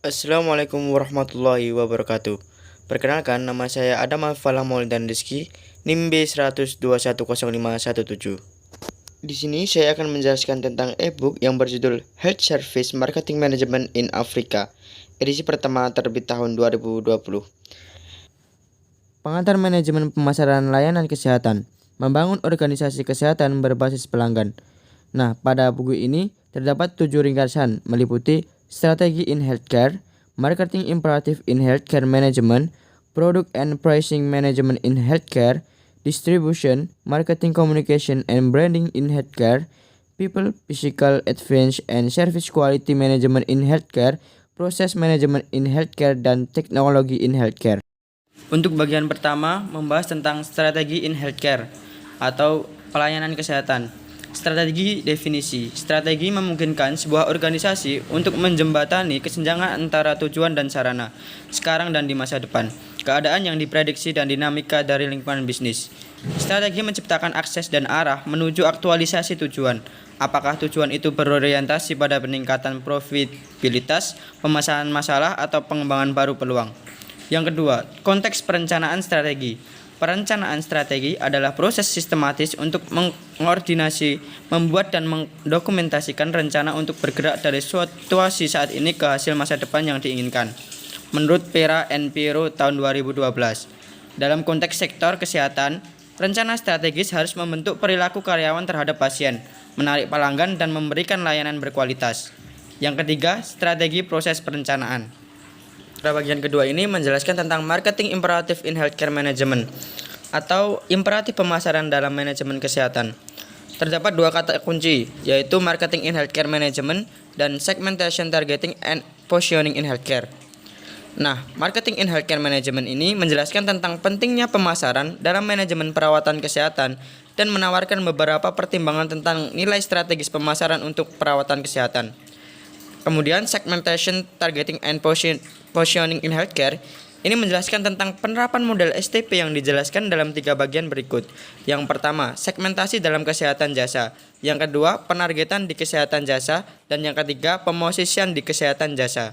Assalamualaikum warahmatullahi wabarakatuh. Perkenalkan, nama saya Adam Alfalah Mauldan Rizky, NIM B1210517. Di sini saya akan menjelaskan tentang e-book yang berjudul Health Service Marketing Management in Africa, edisi pertama terbit tahun 2020. Pengantar manajemen pemasaran layanan kesehatan, membangun organisasi kesehatan berbasis pelanggan. Nah, pada buku ini terdapat 7 ringkasan meliputi strategi in healthcare, marketing imperative in healthcare management, product and pricing management in healthcare, distribution, marketing communication and branding in healthcare, people, physical advance and service quality management in healthcare, process management in healthcare, dan teknologi in healthcare. Untuk bagian pertama, membahas tentang strategi in healthcare atau pelayanan kesehatan. Strategi definisi. Strategi memungkinkan sebuah organisasi untuk menjembatani kesenjangan antara tujuan dan sarana, sekarang dan di masa depan, keadaan yang diprediksi dan dinamika dari lingkungan bisnis. Strategi menciptakan akses dan arah menuju aktualisasi tujuan. Apakah tujuan itu berorientasi pada peningkatan profitabilitas, pemasaran masalah, atau pengembangan baru peluang? Yang kedua, konteks perencanaan strategi. Perencanaan strategi adalah proses sistematis untuk mengordinasi, membuat dan mendokumentasikan rencana untuk bergerak dari situasi saat ini ke hasil masa depan yang diinginkan. Menurut Pera and Piero tahun 2012, dalam konteks sektor kesehatan, rencana strategis harus membentuk perilaku karyawan terhadap pasien, menarik pelanggan, dan memberikan layanan berkualitas. Yang ketiga, strategi proses perencanaan. Pada bagian kedua ini menjelaskan tentang marketing imperative in healthcare management atau imperatif pemasaran dalam manajemen kesehatan. Terdapat 2 kata kunci, yaitu marketing in healthcare management dan segmentation, targeting, and positioning in healthcare. Nah, marketing in healthcare management ini menjelaskan tentang pentingnya pemasaran dalam manajemen perawatan kesehatan dan menawarkan beberapa pertimbangan tentang nilai strategis pemasaran untuk perawatan kesehatan. Kemudian segmentation, targeting, and positioning in healthcare ini menjelaskan tentang penerapan model STP yang dijelaskan dalam 3 bagian berikut. Yang pertama, segmentasi dalam kesehatan jasa. Yang kedua, penargetan di kesehatan jasa. Dan yang ketiga, pemosisian di kesehatan jasa.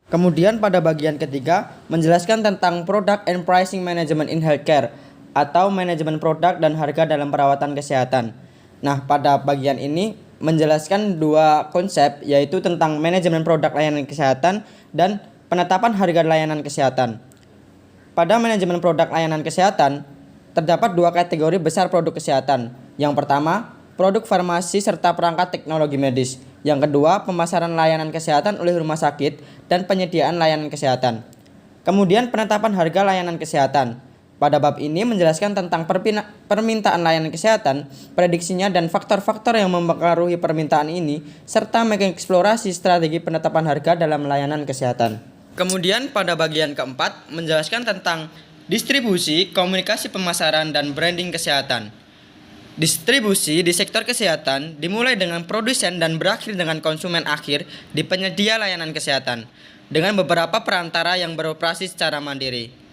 Kemudian pada bagian ketiga, menjelaskan tentang product and pricing management in healthcare atau manajemen produk dan harga dalam perawatan kesehatan. Nah, pada bagian ini menjelaskan 2 konsep, yaitu tentang manajemen produk layanan kesehatan dan penetapan harga layanan kesehatan. Pada manajemen produk layanan kesehatan, terdapat 2 kategori besar produk kesehatan. Yang pertama, produk farmasi serta perangkat teknologi medis. Yang kedua, pemasaran layanan kesehatan oleh rumah sakit dan penyediaan layanan kesehatan. Kemudian penetapan harga layanan kesehatan. Pada bab ini menjelaskan tentang permintaan layanan kesehatan, prediksinya, dan faktor-faktor yang mempengaruhi permintaan ini, serta mengeksplorasi strategi penetapan harga dalam layanan kesehatan. Kemudian pada bagian keempat menjelaskan tentang distribusi, komunikasi pemasaran, dan branding kesehatan. Distribusi di sektor kesehatan dimulai dengan produsen dan berakhir dengan konsumen akhir di penyedia layanan kesehatan, dengan beberapa perantara yang beroperasi secara mandiri.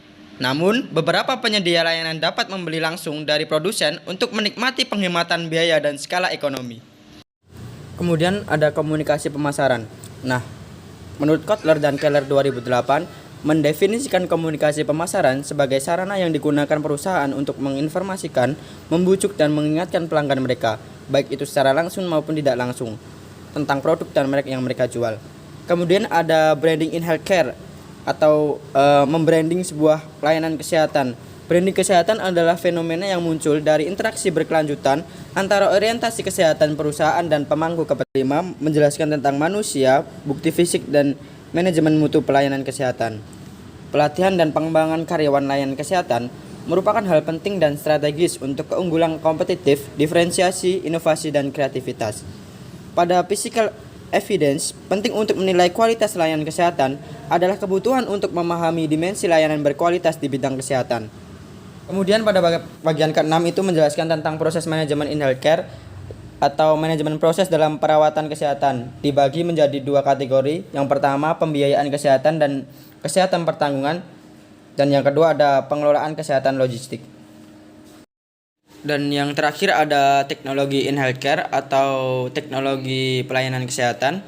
Namun, beberapa penyedia layanan dapat membeli langsung dari produsen untuk menikmati penghematan biaya dan skala ekonomi. Kemudian ada komunikasi pemasaran. Nah, menurut Kotler dan Keller 2008, mendefinisikan komunikasi pemasaran sebagai sarana yang digunakan perusahaan untuk menginformasikan, membujuk, dan mengingatkan pelanggan mereka, baik itu secara langsung maupun tidak langsung, tentang produk dan merek yang mereka jual. Kemudian ada branding in healthcare atau membranding sebuah layanan kesehatan. Branding kesehatan adalah fenomena yang muncul dari interaksi berkelanjutan antara orientasi kesehatan perusahaan dan pemangku kepentingan. Menjelaskan tentang manusia, bukti fisik, dan manajemen mutu pelayanan kesehatan. Pelatihan dan pengembangan karyawan layanan kesehatan merupakan hal penting dan strategis untuk keunggulan kompetitif, diferensiasi, inovasi, dan kreativitas. Pada physical evidence, penting untuk menilai kualitas layanan kesehatan adalah kebutuhan untuk memahami dimensi layanan berkualitas di bidang kesehatan. Kemudian pada bagian ke-6 itu menjelaskan tentang proses manajemen in healthcare atau manajemen proses dalam perawatan kesehatan. Dibagi menjadi 2 kategori. Yang pertama, pembiayaan kesehatan dan kesehatan pertanggungan. Dan yang kedua ada pengelolaan kesehatan logistik. Dan yang terakhir ada teknologi in healthcare atau teknologi pelayanan kesehatan.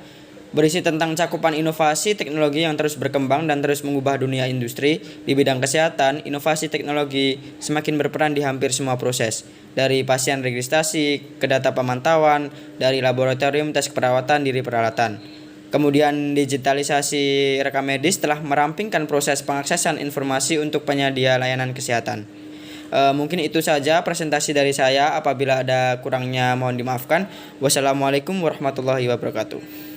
berisi tentang cakupan inovasi teknologi yang terus berkembang dan terus mengubah dunia industri. Di bidang kesehatan, inovasi teknologi semakin berperan di hampir semua proses, dari pasien registrasi ke data pemantauan, dari laboratorium tes keperawatan diri peralatan. Kemudian digitalisasi rekam medis telah merampingkan proses pengaksesan informasi untuk penyedia layanan kesehatan. Mungkin itu saja presentasi dari saya. Apabila ada kurangnya mohon dimaafkan. Wassalamualaikum warahmatullahi wabarakatuh.